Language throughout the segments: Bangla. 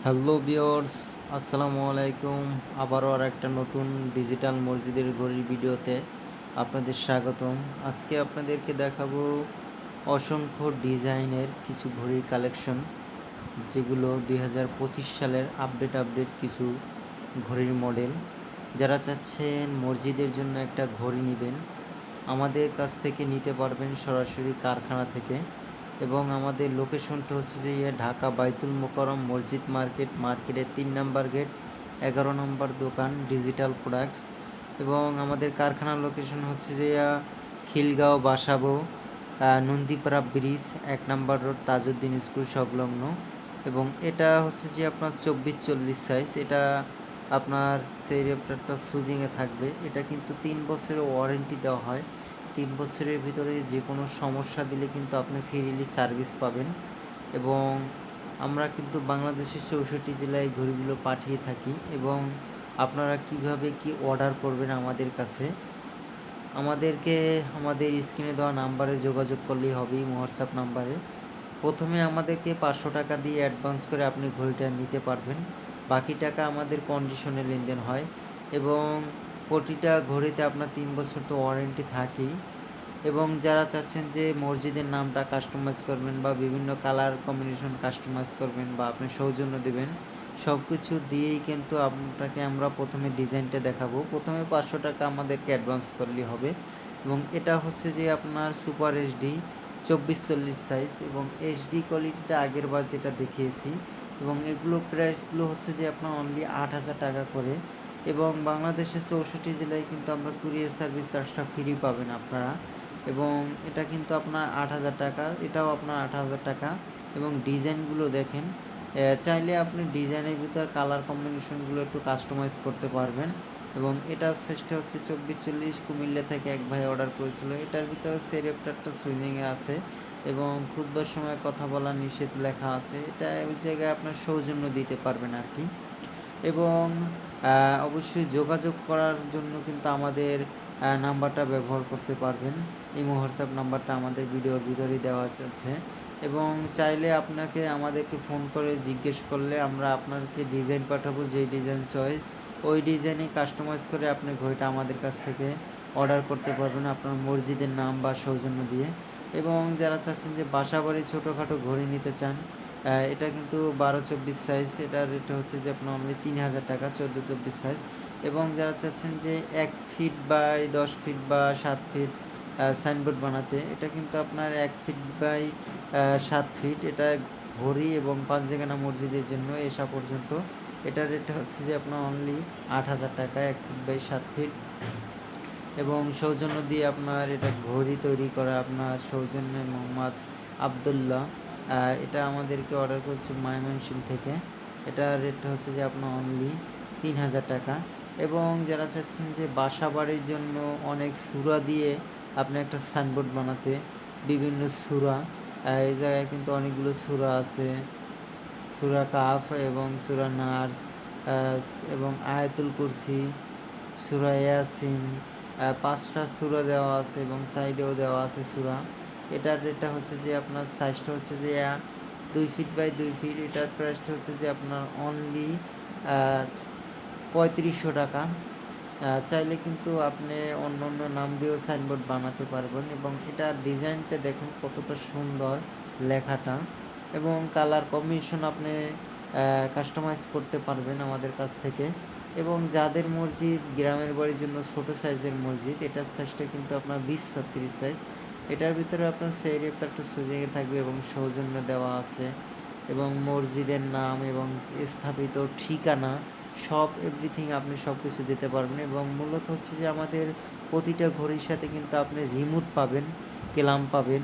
হ্যালো ভিউয়ার্স, আসসালামু আলাইকুম। আবারও একটা নতুন ডিজিটাল মসজিদের ঘড়ির ভিডিওতে আপনাদের স্বাগতম। আজকে আপনাদেরকে দেখাবো অসংখ্য ডিজাইনের কিছু ঘড়ির কালেকশন, যেগুলো 2025 সালের আপডেট কিছু ঘড়ির মডেল। যারা চাচ্ছেন মসজিদের জন্য একটা ঘড়ি নেবেন, আমাদের কাছ থেকে নিতে পারবেন সরাসরি কারখানা থেকে। এবং আমাদের লোকেশনটা হচ্ছে যে ঢাকা বাইতুল মোকাররম মসজিদ মার্কেটের 3 নাম্বার গেট, 11 নম্বর দোকান, ডিজিটাল প্রোডাক্টস। এবং আমাদের কারখানার লোকেশন হচ্ছে যে Khilgaon Basabo, Nandipara bridge, 1 number road, Tajuddin school সংলগ্ন। এবং এটা হচ্ছে যে আপনার 24-40 সাইজ। এটা আপনার সেই রেপ্টারটা সুজিংয়ে থাকবে। এটা কিন্তু 3 বছরের ওয়ারেন্টি দেওয়া হয়। 3 বছরের ভিতরে যে কোনো সমস্যা দিলে কিন্তু আপনি ফ্রিলি সার্ভিস পাবেন। এবং আমরা কিন্তু বাংলাদেশের 64 জেলায় ঘড়িগুলো পাঠিয়ে থাকি। এবং আপনারা কিভাবে কি অর্ডার করবেন আমাদের কাছে, আমাদেরকে আমাদের স্ক্রিনে দেওয়া নাম্বারে যোগাযোগ করলেই হবে, হোয়াটসঅ্যাপ নাম্বারে। প্রথমে আমাদেরকে 500 টাকা দিয়ে অ্যাডভান্স করে আপনি ঘড়িটা নিতে পারবেন। বাকি টাকা আমাদের কন্ডিশনে লেনদেন হয়। এবং প্রতিটা ঘড়িতে আপনার 3 বছর তো ওয়ারেন্টি থাকেই। এবং যারা চাচ্ছেন যে মসজিদের নামটা কাস্টমাইজ করবেন বা বিভিন্ন কালার কম্বিনেশন কাস্টমাইজ করবেন বা আপনি সৌজন্য দেবেন, সব কিছু দিয়েই কিন্তু আপনাকে আমরা প্রথমে ডিজাইনটা দেখাবো। প্রথমে 500 টাকা আমাদেরকে অ্যাডভান্স করলেই হবে। এবং এটা হচ্ছে যে আপনার সুপার এইচডি 24-40 সাইজ এবং এইচডি কোয়ালিটিটা আগের বার যেটা দেখিয়েছি। এবং এগুলো প্রাইসগুলো হচ্ছে যে আপনার অনলি 8,000 টাকা করে। এবং বাংলাদেশের 64 জেলায় কিন্তু আমরা কুরিয়ার সার্ভিস চার্জটা ফ্রি পাবেন আপনারা। এবং এটা কিন্তু আপনার 8,000 টাকা, এটাও আপনার 8,000 টাকা। এবং ডিজাইনগুলো দেখেন, চাইলে আপনি ডিজাইনের ভিতর কালার কম্বিনেশনগুলো একটু কাস্টমাইজ করতে পারবেন। এবং এটার সাইজটা হচ্ছে 24-40, কুমিল্লা থেকে এক ভাই অর্ডার করেছিল। এটার ভিতরে সেরেপ্টারটা সুইজিংয়ে আছে এবং খুতবার সময় কথা বলা নিষেধ লেখা আছে। এটা ওই জায়গায় আপনার সৌজন্য দিতে পারবেন আর কি। এবং অবশ্যই যোগাযোগ করার জন্য কিন্তু আমাদের নাম্বারটা ব্যবহার করতে পারবেন। এই হোয়াটসঅ্যাপ নাম্বারটা আমাদের ভিডিওর ভিতরেই দেওয়া আছে। এবং চাইলে আপনাকে আমাদেরকে ফোন করে জিজ্ঞেস করলে আমরা আপনাকে ডিজাইন পাঠাবো, যেই ডিজাইন চয়েস ওই ডিজাইনে কাস্টমাইজ করে আপনি ঘড়িটা আমাদের কাছ থেকে অর্ডার করতে পারবেন আপনার মসজিদের নাম বা সৌজন্য দিয়ে। এবং যারা চাচ্ছেন যে বাসাবাড়ি ছোটোখাটো ঘড়ি নিতে চান, এটা কিন্তু 12-24 সাইজ। এটার রেট হচ্ছে যে আপনার অনলি 3,000 টাকা, 14-24 সাইজ। এবং যারা চাচ্ছেন যে 1 ফিট বাই 10 ফিট বা 7 ফিট সাইনবোর্ড বানাতে, এটা কিন্তু আপনার 1 ফিট বাই 7 ফিট। এটা ঘড়ি এবং পাঞ্জেখানা মসজিদের জন্য এসা পর্যন্ত। এটার রেট হচ্ছে যে আপনার অনলি 8,000 টাকা, 1 ফিট বাই 7 ফিট। এবং সৌজন্য দিয়ে আপনার এটা ঘড়ি তৈরি করা আপনার সৌজন্যে মোহাম্মদ আবদুল্লাহ, এটা আমাদেরকে অর্ডার করছে ময়মনসিংহ থেকে। এটার রেটটা হচ্ছে যে আপনার অনলি 3,000 টাকা। এবং যারা চাচ্ছেন যে বাসা বাড়ির জন্য অনেক সূরা দিয়ে আপনি একটা সাইনবোর্ড বানাতে, বিভিন্ন সূরা, এই জায়গায় কিন্তু অনেকগুলো সূরা আছে, সূরা কাফ এবং সূরা নাস, এবং আয়াতুল কুরসি, সূরা ইয়াসিন, 5টা সূরা দেওয়া আছে এবং সাইডেও দেওয়া আছে সূরা। এটার রেটটা হচ্ছে যে আপনার সাইজটা হচ্ছে যে 2 ফিট বাই 2 ফিট। এটার প্রাইসটা হচ্ছে যে আপনার অনলি 3500 টাকা। চাইলে কিন্তু আপনি অন্য অন্য নাম দিয়েও সাইনবোর্ড বানাতে পারবেন। এবং এটার ডিজাইনটা দেখুন কতটা সুন্দর লেখাটা। এবং কালার কম্বিনেশন আপনি কাস্টমাইজ করতে পারবেন আমাদের কাছ থেকে। এবং যাদের মসজিদ গ্রামের বাড়ির জন্য ছোট সাইজের মসজিদ, এটার সাইজটা কিন্তু আপনার 20-36 সাইজ। এটার ভিতরে আপনার সেই রেপ্টারটা সুজিয়ে থাকবে এবং সৌজন্য দেওয়া আছে। এবং মসজিদের নাম এবং স্থাপিত ঠিকানা সব এভরিথিং আপনি সব কিছু দিতে পারবেন। এবং মূলত হচ্ছে যে আমাদের প্রতিটা ঘড়ির সাথে কিন্তু আপনি রিমোট পাবেন, ক্ল্যাম্প পাবেন,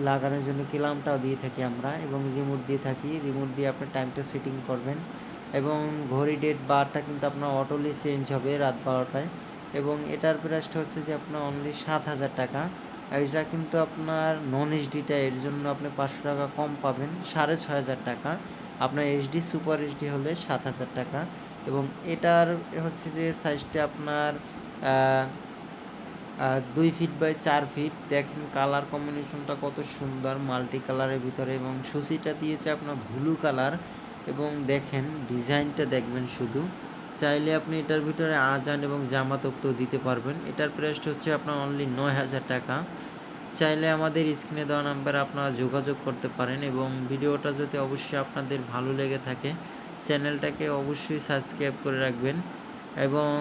লাগানোর জন্য ক্ল্যাম্পটাও দিয়ে থাকি আমরা এবং রিমোট দিয়ে থাকি। রিমোট দিয়ে আপনি টাইমটা সেটিং করবেন। এবং ঘড়ি ডেট বারটা কিন্তু আপনার অটোলি চেঞ্জ হবে রাত 12টায়। এবং এটার প্রাইসটা হচ্ছে যে আপনার অনলি 7,000 টাকা। এটা কিন্তু আপনার নন এইচডিটা, এর জন্য আপনি 500 টাকা কম পাবেন, 6,500 টাকা। আপনার এইচডি সুপার এইচডি হলে 7,000 টাকা। এবং এটার হচ্ছে যে সাইজটা আপনার 2 ফিট বাই 4 ফিট। দেখেন কালার কম্বিনেশনটা কত সুন্দর, মাল্টি কালারের ভিতরে। এবং সুচিটা দিয়েছে আপনার ব্লু কালার। এবং দেখেন ডিজাইনটা দেখবেন শুধু। চাইলে আপনি এটার ভিতরে আজান এবং জামা তক্তও দিতে পারবেন। এটার প্রাইসটা হচ্ছে আপনার অনলি ৯,০০০ টাকা। চাইলে আমাদের স্ক্রিনে দেওয়া নাম্বারে আপনারা যোগাযোগ করতে পারেন এবং ভিডিওটা যদি অবশ্যই আপনাদের ভালো লেগে থাকে চ্যানেলটাকে অবশ্যই সাবস্ক্রাইব করে রাখবেন এবং